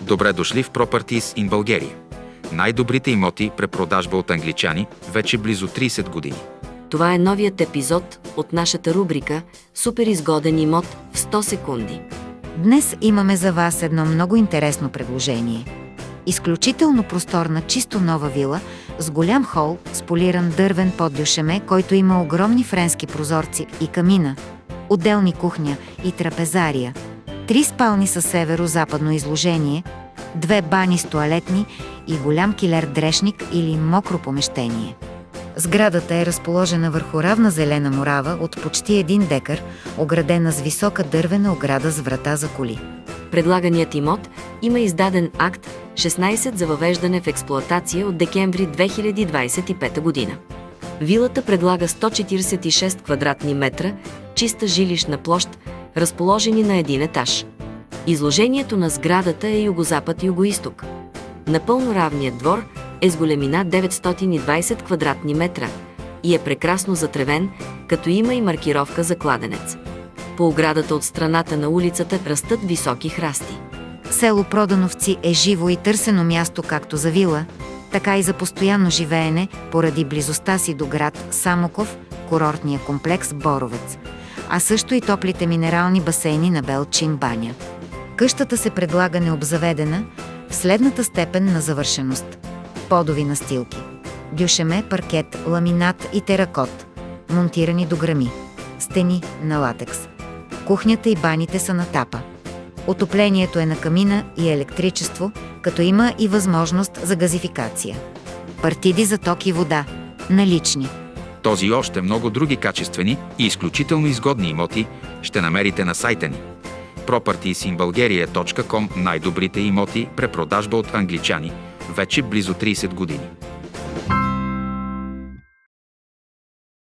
Добре дошли в Properties in Bulgaria. Най-добрите имоти препродажба от англичани вече близо 30 години. Това е новият епизод от нашата рубрика «Супер изгоден имот в 100 секунди». Днес имаме за вас едно много интересно предложение. Изключително просторна, чисто нова вила с голям хол с полиран дървен поддюшеме, който има огромни френски прозорци и камина, отделни кухня и трапезария, 3 спални със северо-западно изложение, 2 бани с тоалетни и голям килер-дрешник или мокро помещение. Сградата е разположена върху равна зелена морава от почти 1 декар, оградена с висока дървена ограда с врата за коли. Предлаганият имот има издаден акт 16 за въвеждане в експлоатация от декември 2025 година. Вилата предлага 146 квадратни метра, чиста жилищна площ, разположени на един етаж. Изложението на сградата е югозапад-югоизток. Напълно равният двор е с големина 920 квадратни метра и е прекрасно затревен, като има и маркировка за кладенец. По оградата от страната на улицата растат високи храсти. Село Продановци е живо и търсено място както за вила, така и за постоянно живеене поради близостта си до град Самоков, курортния комплекс Боровец, а също и топлите минерални басейни на Белчин баня. Къщата се предлага необзаведена в следната степен на завършеност: подови настилки, дюшеме, паркет, ламинат и теракот, монтирани дограми, стени на латекс. Кухнята и баните са на тапа. Отоплението е на камина и електричество, като има и възможност за газификация. Партиди за ток и вода налични. Този и още много други качествени и изключително изгодни имоти ще намерите на сайта ни. propertiesinbulgaria.com. Най-добрите имоти препродажба от англичани вече близо 30 години.